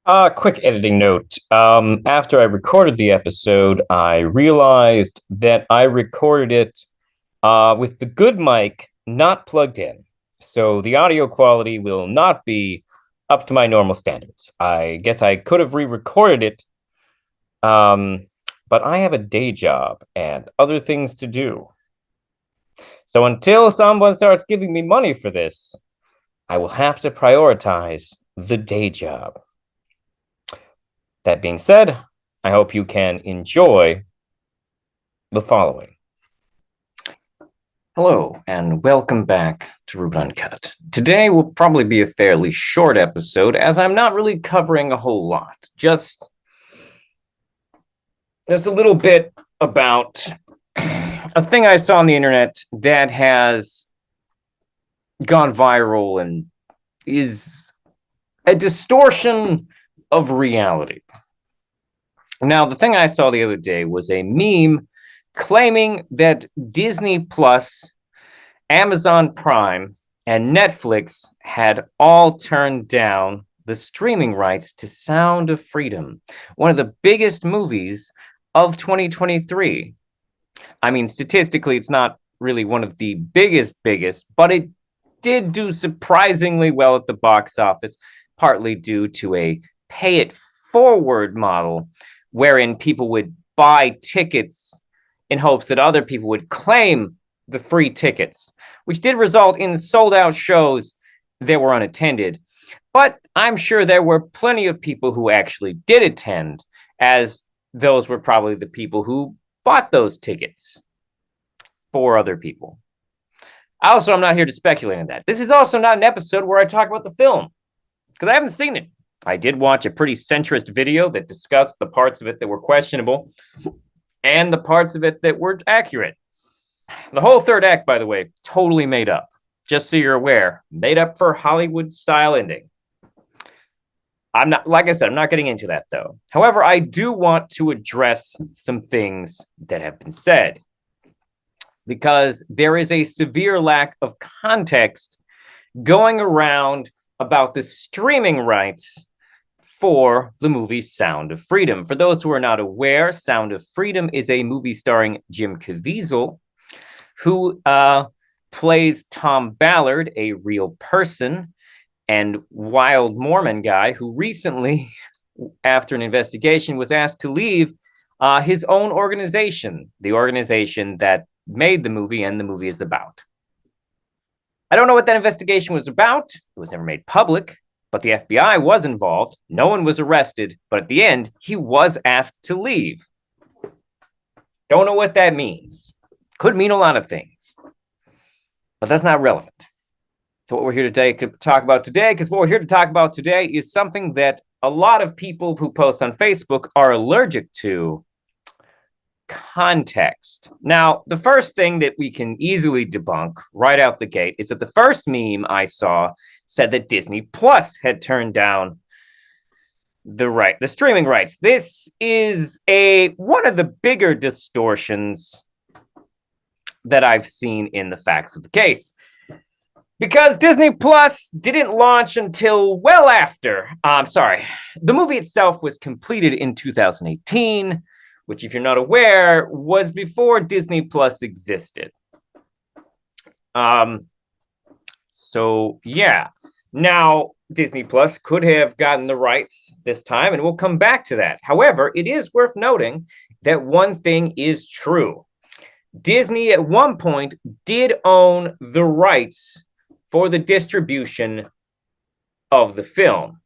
Quick editing note. After I recorded the episode, I realized that I recorded it with the good mic not plugged in. So the audio quality will not be up to my normal standards. I guess I could have re-recorded it, um, but I have a day job and other things to do. So until someone starts giving me money for this, I will have to prioritize the day job. That being said, I hope you can enjoy the following. Hello, and welcome back to Ruben Uncut. Today will probably be a fairly short episode, as I'm not really covering a whole lot. Just a little bit about a thing I saw on the internet that has gone viral and is a distortion of reality. Now, the thing I saw the other day was a meme claiming that Disney Plus, Amazon Prime, and Netflix had all turned down the streaming rights to Sound of Freedom, one of the biggest movies of 2023. I mean, statistically, it's not really one of the biggest, but it did do surprisingly well at the box office, partly due to a pay it forward model wherein people would buy tickets in hopes that other people would claim the free tickets, which did result in sold out shows that were unattended. But I'm sure there were plenty of people who actually did attend, as those were probably the people who bought those tickets for other people. Also, I'm not here to speculate on that. This is also not an episode where I talk about the film, because I haven't seen it. I did watch a pretty centrist video that discussed the parts of it that were questionable and the parts of it that were accurate. The whole third act, by the way, totally made up. Just so you're aware, made up for Hollywood-style ending. I'm not, like I said, I'm not getting into that, though. However, I do want to address some things that have been said, because there is a severe lack of context going around about the streaming rights for the movie Sound of Freedom. For those who are not aware, Sound of Freedom is a movie starring Jim Caviezel, who plays Tom Ballard, a real person and wild Mormon guy who recently, after an investigation, was asked to leave his own organization, the organization that made the movie and the movie is about. I don't know what that investigation was about. It was never made public, but the FBI was involved. No one was arrested, but at the end, he was asked to leave. Don't know what that means. Could mean a lot of things, but that's not relevant to what we're here to talk about today, because what we're here to talk about today is something that a lot of people who post on Facebook are allergic to: context. Now, the first thing that we can easily debunk right out the gate is that the first meme I saw said that Disney Plus had turned down the streaming rights. This is one of the bigger distortions that I've seen in the facts of the case, because Disney Plus didn't launch until well after. The movie itself was completed in 2018, which, if you're not aware, was before Disney Plus existed. So yeah. Now, Disney Plus could have gotten the rights this time, and we'll come back to that. However, it is worth noting that one thing is true. Disney at one point did own the rights for the distribution of the film.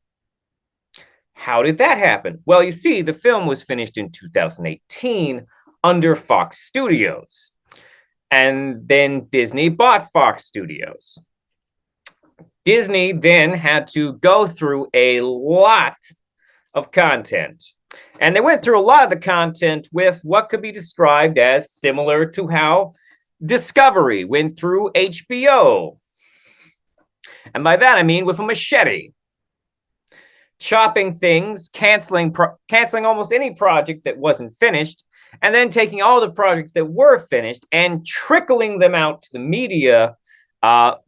How did that happen? Well, you see, the film was finished in 2018 under Fox Studios, and then Disney bought Fox Studios. Disney then had to go through a lot of content. And they went through a lot of the content with what could be described as similar to how Discovery went through HBO. And by that, I mean with a machete. Chopping things, canceling almost any project that wasn't finished, and then taking all the projects that were finished and trickling them out to the media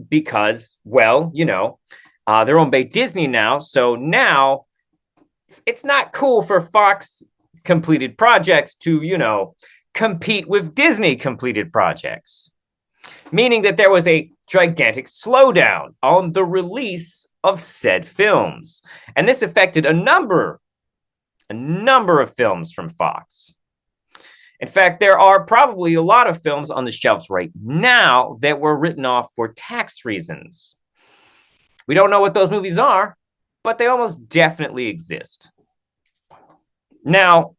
because, well, they're owned by Disney now. So now it's not cool for Fox completed projects to, compete with Disney completed projects, meaning that there was a gigantic slowdown on the release of said films. And this affected a number of films from Fox. In fact, there are probably a lot of films on the shelves right now that were written off for tax reasons. We don't know what those movies are, but they almost definitely exist. Now,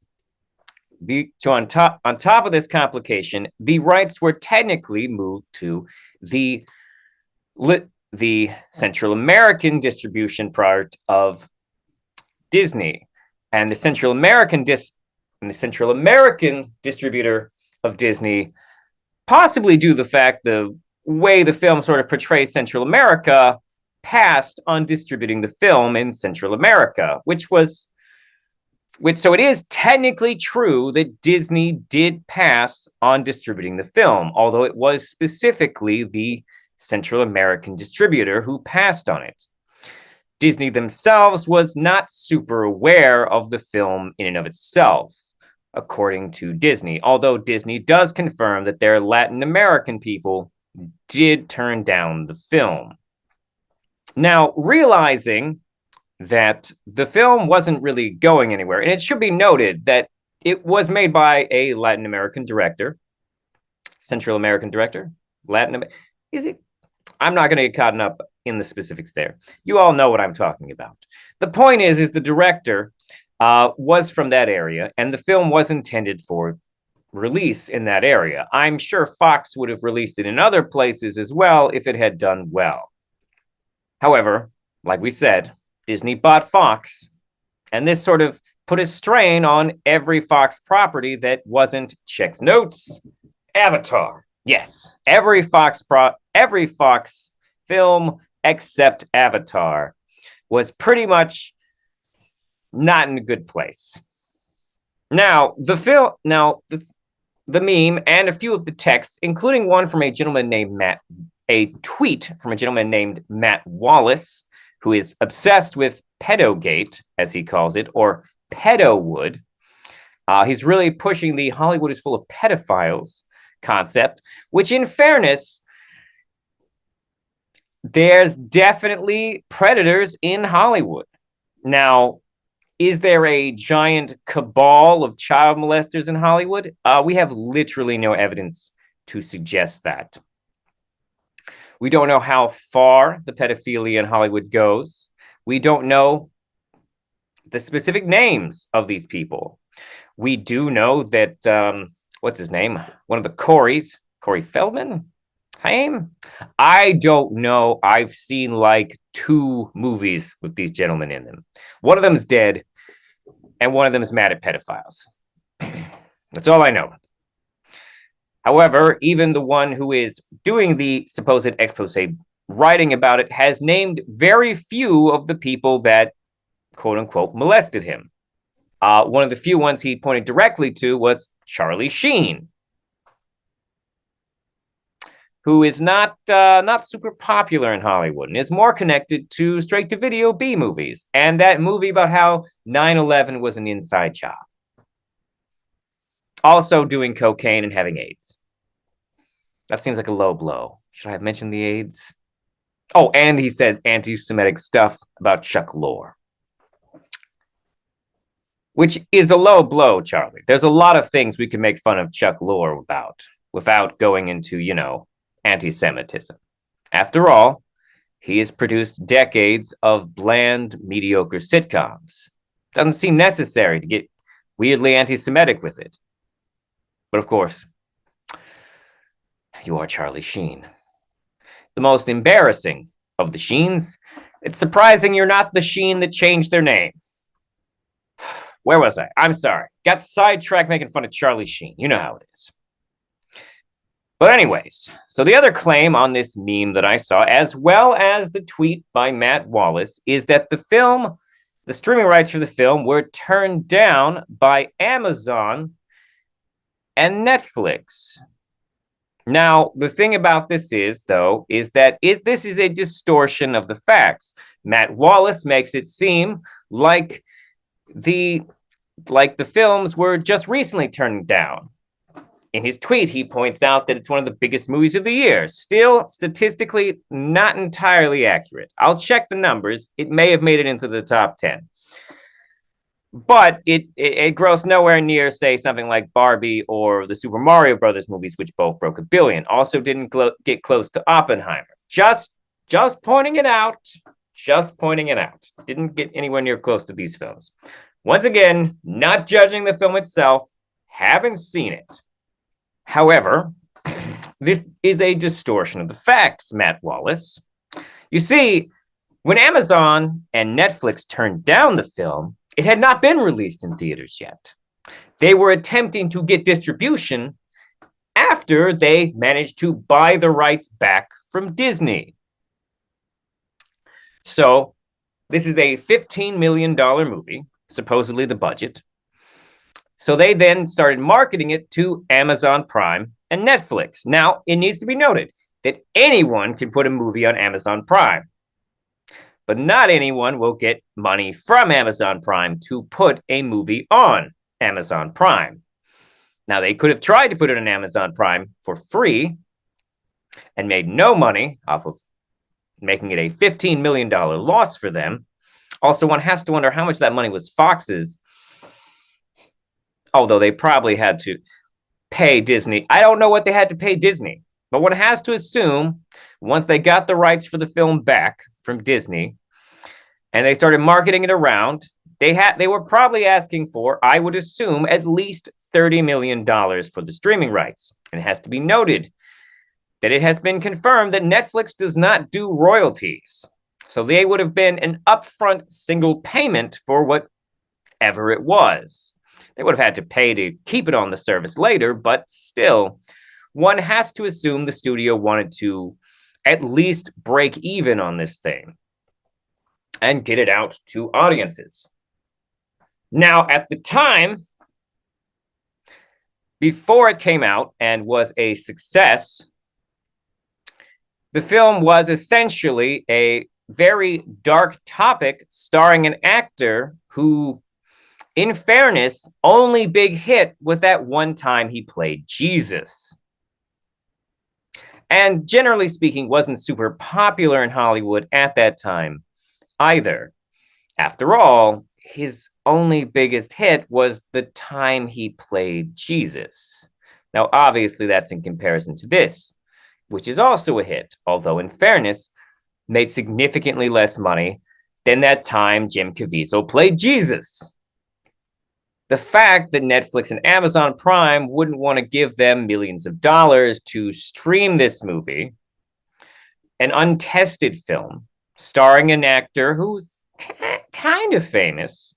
on top of this complication, the rights were technically moved to the Central American distribution part of Disney, and the Central American distributor of Disney, possibly due to the fact the way the film sort of portrays Central America, passed on distributing the film in Central America, so it is technically true that Disney did pass on distributing the film, although it was specifically the Central American distributor who passed on it. Disney themselves was not super aware of the film in and of itself, according to Disney, although Disney does confirm that their Latin American people did turn down the film. Now, realizing that the film wasn't really going anywhere, and it should be noted that it was made by a Latin American director, Central American director, is it? I'm not going to get caught up in the specifics there. You all know what I'm talking about. The point is the director was from that area, and the film was intended for release in that area. I'm sure Fox would have released it in other places as well if it had done well. However, like we said, Disney bought Fox, and this sort of put a strain on every Fox property that wasn't, checks notes, Avatar. Yes, every Fox film except Avatar was pretty much not in a good place. Now, the meme and a few of the texts, including one from a tweet from a gentleman named Matt Wallace, who is obsessed with pedogate, as he calls it, or pedowood. He's really pushing the Hollywood is full of pedophiles concept, which, in fairness, there's definitely predators in Hollywood. Now, is there a giant cabal of child molesters in Hollywood? We have literally no evidence to suggest that. We don't know how far the pedophilia in Hollywood goes. We don't know the specific names of these people. We do know that, what's his name? One of the Coreys, Corey Feldman? I don't know. I've seen like 2 movies with these gentlemen in them. One of them is dead, and one of them is mad at pedophiles. That's all I know. However, even the one who is doing the supposed expose writing about it has named very few of the people that, quote unquote, molested him. One of the few ones he pointed directly to was Charlie Sheen, who is not super popular in Hollywood and is more connected to straight-to-video B movies and that movie about how 9/11 was an inside job. Also doing cocaine and having AIDS. That seems like a low blow. Should I have mentioned the AIDS? Oh, and he said anti-Semitic stuff about Chuck Lorre, which is a low blow, Charlie. There's a lot of things we can make fun of Chuck Lorre about without going into, anti-Semitism. After all, he has produced decades of bland, mediocre sitcoms. Doesn't seem necessary to get weirdly anti-Semitic with it. But of course, you are Charlie Sheen. The most embarrassing of the Sheens. It's surprising you're not the Sheen that changed their name. Where was I? I'm sorry. Got sidetracked making fun of Charlie Sheen. You know how it is. But anyways, so the other claim on this meme that I saw, as well as the tweet by Matt Wallace, is that the streaming rights for the film were turned down by Amazon and Netflix. Now, the thing about this is that this is a distortion of the facts. Matt Wallace makes it seem like the films were just recently turned down. In his tweet, he points out that it's one of the biggest movies of the year. Still, statistically, not entirely accurate. I'll check the numbers. It may have made it into the top 10. But it grossed nowhere near, say, something like Barbie or the Super Mario Brothers movies, which both broke $1 billion. Also didn't get close to Oppenheimer. Just pointing it out. Just pointing it out. Didn't get anywhere near close to these films. Once again, not judging the film itself. Haven't seen it. However, this is a distortion of the facts, Matt Wallace. You see, when Amazon and Netflix turned down the film, it had not been released in theaters yet. They were attempting to get distribution after they managed to buy the rights back from Disney. So, this is a $15 million movie, supposedly the budget. So they then started marketing it to Amazon Prime and Netflix. Now, it needs to be noted that anyone can put a movie on Amazon Prime, but not anyone will get money from Amazon Prime to put a movie on Amazon Prime. Now, they could have tried to put it on Amazon Prime for free and made no money off of making it a $15 million loss for them. Also, one has to wonder how much that money was Fox's, although they probably had to pay Disney. I don't know what they had to pay Disney, but one has to assume once they got the rights for the film back from Disney and they started marketing it around, they were probably asking for, I would assume, at least $30 million for the streaming rights. And it has to be noted that it has been confirmed that Netflix does not do royalties. So they would have been an upfront single payment for whatever it was. They would have had to pay to keep it on the service later, but still, one has to assume the studio wanted to at least break even on this thing and get it out to audiences. Now, at the time, before it came out and was a success, the film was essentially a very dark topic starring an actor who, in fairness, only big hit was that one time he played Jesus. And generally speaking, wasn't super popular in Hollywood at that time either. After all, his only biggest hit was the time he played Jesus. Now, obviously, that's in comparison to this, which is also a hit, although in fairness, made significantly less money than that time Jim Caviezel played Jesus. The fact that Netflix and Amazon Prime wouldn't want to give them millions of dollars to stream this movie, an untested film starring an actor who's kind of famous,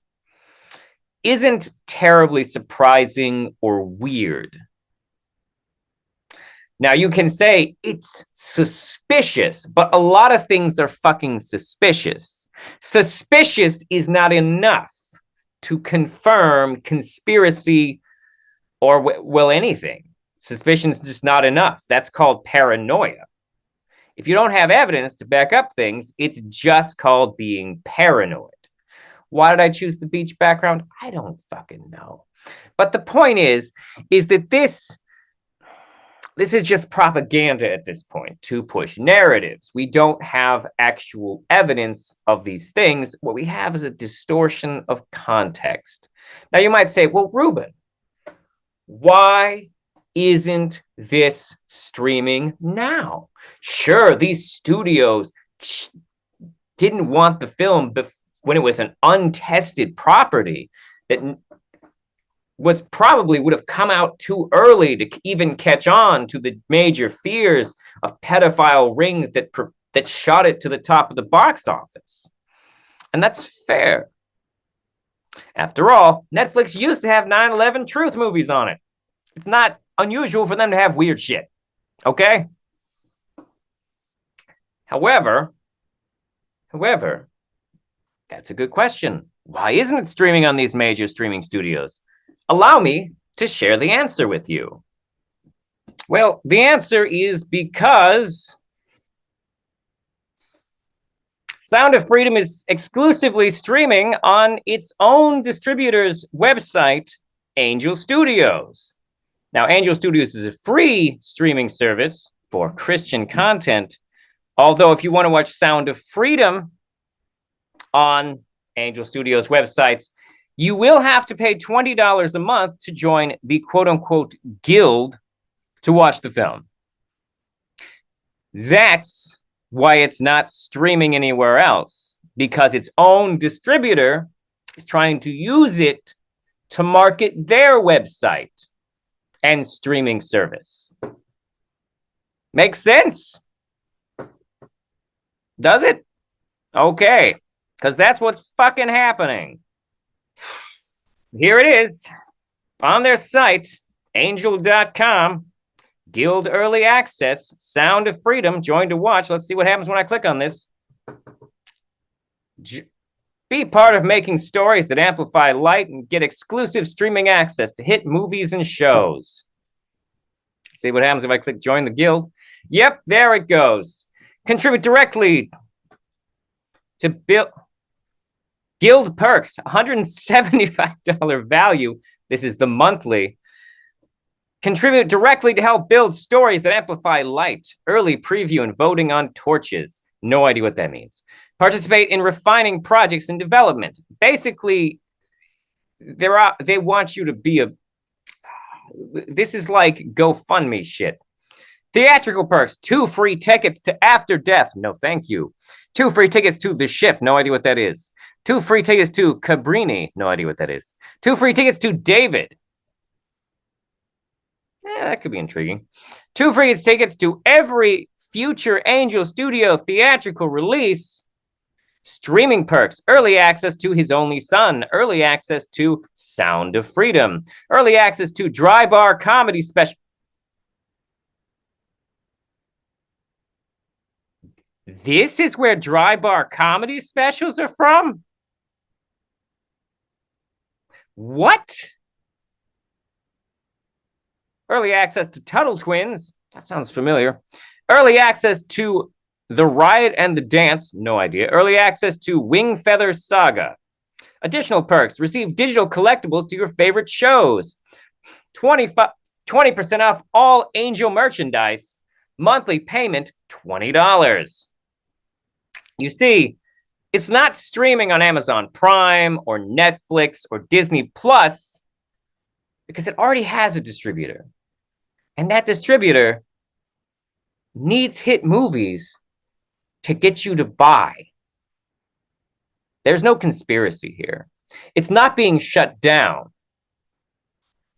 isn't terribly surprising or weird. Now, you can say it's suspicious, but a lot of things are fucking suspicious. Suspicious is not enough to confirm conspiracy or, well, anything. Suspicion is just not enough. That's called paranoia. If you don't have evidence to back up things, it's just called being paranoid. Why did I choose the beach background? I don't fucking know. But the point is that this is just propaganda at this point to push narratives. We don't have actual evidence of these things. What we have is a distortion of context. Now, you might say, well, Ruben, why isn't this streaming now? Sure, these studios didn't want the film when it was an untested property that was probably would have come out too early to even catch on to the major fears of pedophile rings that shot it to the top of the box office. And that's fair. After all, Netflix used to have 9/11 truth movies on it. It's not unusual for them to have weird shit. Okay? However, that's a good question. Why isn't it streaming on these major streaming studios? Allow me to share the answer with you. Well, the answer is because Sound of Freedom is exclusively streaming on its own distributor's website, Angel Studios. Now, Angel Studios is a free streaming service for Christian content. Although, if you want to watch Sound of Freedom on Angel Studios websites, you will have to pay $20 a month to join the quote-unquote guild to watch the film. That's why it's not streaming anywhere else, because its own distributor is trying to use it to market their website and streaming service. Makes sense? Does it? Okay, because that's what's fucking happening. Here it is on their site, angel.com. Guild Early Access, Sound of Freedom, join to watch. Let's see what happens when I click on this. Be part of making stories that amplify light and get exclusive streaming access to hit movies and shows. See what happens if I click join the guild. Yep, there it goes. Contribute directly to Guild Perks, $175 value. This is the monthly. Contribute directly to help build stories that amplify light. Early preview and voting on torches. No idea what that means. Participate in refining projects and development. Basically, they want you to be a... This is like GoFundMe shit. Theatrical perks. 2 free tickets to After Death. No, thank you. 2 free tickets to The Shift. No idea what that is. 2 free tickets to Cabrini. No idea what that is. 2 free tickets to David. That could be intriguing. 2 free tickets to every future Angel Studio theatrical release. Streaming perks. Early access to His Only Son. Early access to Sound of Freedom. Early access to Dry Bar Comedy Special. This is where Dry Bar Comedy Specials are from? What? Early access to Tuttle Twins. That sounds familiar. Early access to The Riot and the Dance. No idea. Early access to Wing Feather Saga. Additional perks. Receive digital collectibles to your favorite shows. 20% off all Angel merchandise. Monthly payment, $20. You see, it's not streaming on Amazon Prime or Netflix or Disney Plus because it already has a distributor. And that distributor needs hit movies to get you to buy. There's no conspiracy here. It's not being shut down.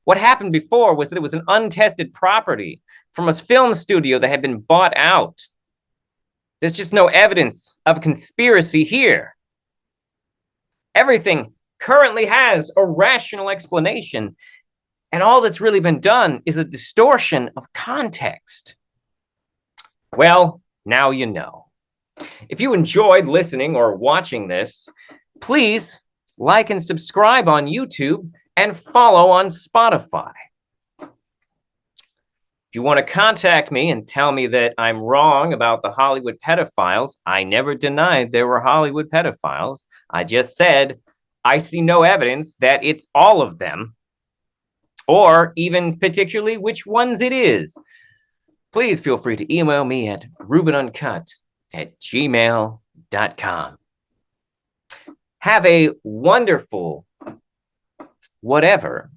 What happened before was that it was an untested property from a film studio that had been bought out. There's just no evidence of a conspiracy here. Everything currently has a rational explanation. And all that's really been done is a distortion of context. Well, now you know. If you enjoyed listening or watching this, please like and subscribe on YouTube and follow on Spotify. If you want to contact me and tell me that I'm wrong about the Hollywood pedophiles, I never denied there were Hollywood pedophiles. I just said I see no evidence that it's all of them, or even particularly which ones it is. Please feel free to email me at rubenuncut@gmail.com. Have a wonderful whatever